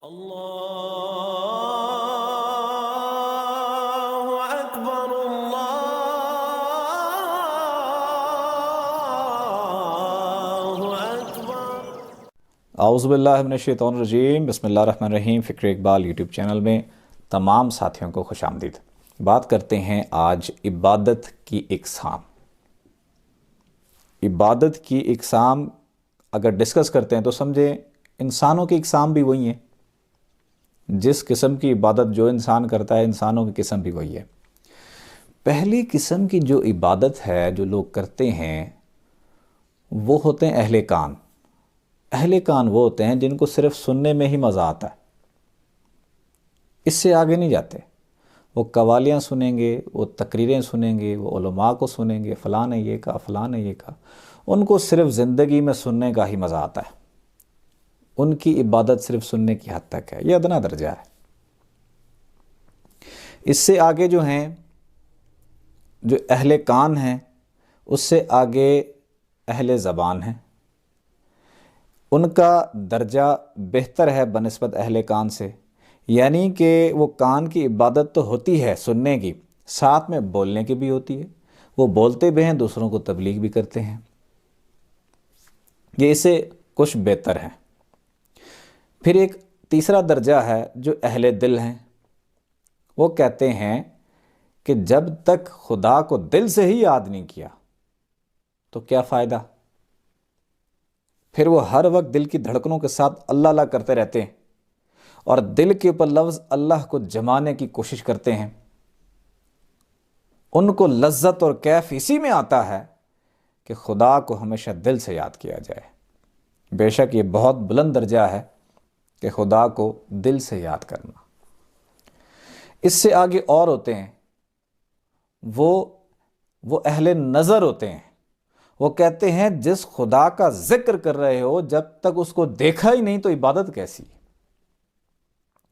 اللہ اکبر اللہ اکبر۔ اعوذ باللہ من الشیطان الرجیم، بسم اللہ الرحمن الرحیم۔ فکر اقبال یوٹیوب چینل میں تمام ساتھیوں کو خوش آمدید۔ بات کرتے ہیں آج عبادت کی اقسام۔ عبادت کی اقسام اگر ڈسکس کرتے ہیں تو سمجھیں انسانوں کی اقسام بھی وہی ہیں۔ جس قسم کی عبادت جو انسان کرتا ہے، انسانوں کی قسم بھی وہی ہے۔ پہلی قسم کی جو عبادت ہے جو لوگ کرتے ہیں وہ ہوتے ہیں اہل کان۔ اہل کان وہ ہوتے ہیں جن کو صرف سننے میں ہی مزہ آتا ہے، اس سے آگے نہیں جاتے۔ وہ قوالیاں سنیں گے، وہ تقریریں سنیں گے، وہ علماء کو سنیں گے، فلاں نے یہ کہا، فلاں نے یہ کہا۔ ان کو صرف زندگی میں سننے کا ہی مزہ آتا ہے۔ ان کی عبادت صرف سننے کی حد تک ہے، یہ ادنا درجہ ہے۔ اس سے آگے جو ہیں، جو اہل کان ہیں، اس سے آگے اہل زبان ہیں۔ ان کا درجہ بہتر ہے بنسبت اہل کان سے، یعنی کہ وہ کان کی عبادت تو ہوتی ہے سننے کی، ساتھ میں بولنے کی بھی ہوتی ہے۔ وہ بولتے بھی ہیں، دوسروں کو تبلیغ بھی کرتے ہیں۔ یہ اسے کچھ بہتر ہیں۔ پھر ایک تیسرا درجہ ہے جو اہل دل ہیں۔ وہ کہتے ہیں کہ جب تک خدا کو دل سے ہی یاد نہیں کیا تو کیا فائدہ۔ پھر وہ ہر وقت دل کی دھڑکنوں کے ساتھ اللہ اللہ کرتے رہتے ہیں اور دل کے اوپر لفظ اللہ کو جمانے کی کوشش کرتے ہیں۔ ان کو لذت اور کیف اسی میں آتا ہے کہ خدا کو ہمیشہ دل سے یاد کیا جائے۔ بے شک یہ بہت بلند درجہ ہے کہ خدا کو دل سے یاد کرنا۔ اس سے آگے اور ہوتے ہیں، وہ اہل نظر ہوتے ہیں۔ وہ کہتے ہیں جس خدا کا ذکر کر رہے ہو جب تک اس کو دیکھا ہی نہیں تو عبادت کیسی۔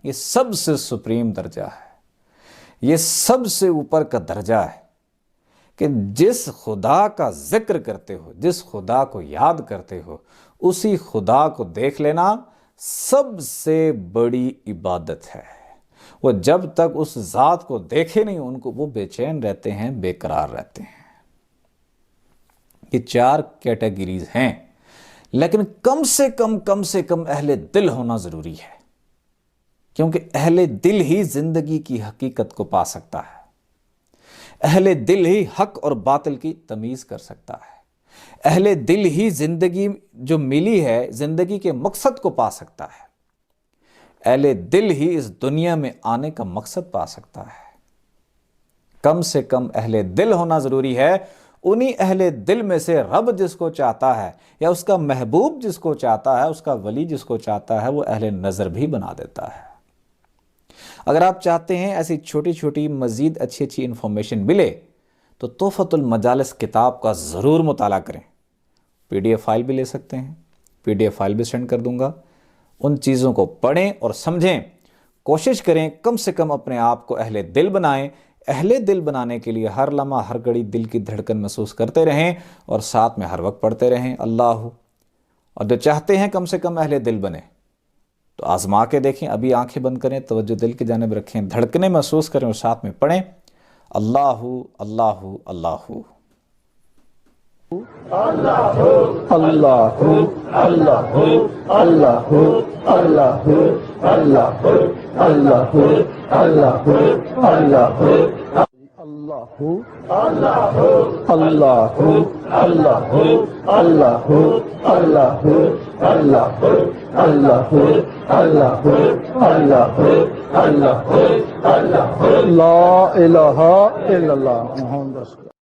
یہ سب سے سپریم درجہ ہے، یہ سب سے اوپر کا درجہ ہے کہ جس خدا کا ذکر کرتے ہو، جس خدا کو یاد کرتے ہو، اسی خدا کو دیکھ لینا سب سے بڑی عبادت ہے۔ وہ جب تک اس ذات کو دیکھے نہیں ان کو وہ بے چین رہتے ہیں، بے قرار رہتے ہیں۔ یہ چار کیٹیگریز ہیں، لیکن کم سے کم اہل دل ہونا ضروری ہے، کیونکہ اہل دل ہی زندگی کی حقیقت کو پا سکتا ہے۔ اہل دل ہی حق اور باطل کی تمیز کر سکتا ہے۔ اہل دل ہی زندگی جو ملی ہے، زندگی کے مقصد کو پا سکتا ہے۔ اہل دل ہی اس دنیا میں آنے کا مقصد پا سکتا ہے۔ کم سے کم اہل دل ہونا ضروری ہے۔ انہی اہل دل میں سے رب جس کو چاہتا ہے، یا اس کا محبوب جس کو چاہتا ہے، اس کا ولی جس کو چاہتا ہے، وہ اہل نظر بھی بنا دیتا ہے۔ اگر آپ چاہتے ہیں ایسی چھوٹی چھوٹی مزید اچھی انفارمیشن ملے تو تحفۃ المجالس کتاب کا ضرور مطالعہ کریں۔ PDF فائل بھی لے سکتے ہیں، PDF فائل بھی سینڈ کر دوں گا۔ ان چیزوں کو پڑھیں اور سمجھیں، کوشش کریں کم سے کم اپنے آپ کو اہل دل بنائیں۔ اہل دل بنانے کے لیے ہر لمحہ ہر گھڑی دل کی دھڑکن محسوس کرتے رہیں اور ساتھ میں ہر وقت پڑھتے رہیں اللہ۔ اور جو چاہتے ہیں کم سے کم اہل دل بنے تو آزما کے دیکھیں۔ ابھی آنکھیں بند کریں، توجہ دل کی جانب رکھیں، دھڑکنے محسوس کریں اور ساتھ میں پڑھیں اللہ اللہ اللہ۔ اللہ اللہ اللہ اللہ اللہ اللہ اللہ اللہ اللہ اللہ اللہ اللہ اللہ اللہ اللہ اللہ اللہ اللہ اللہ لا الہ الا اللہ محمد رسول اللہ۔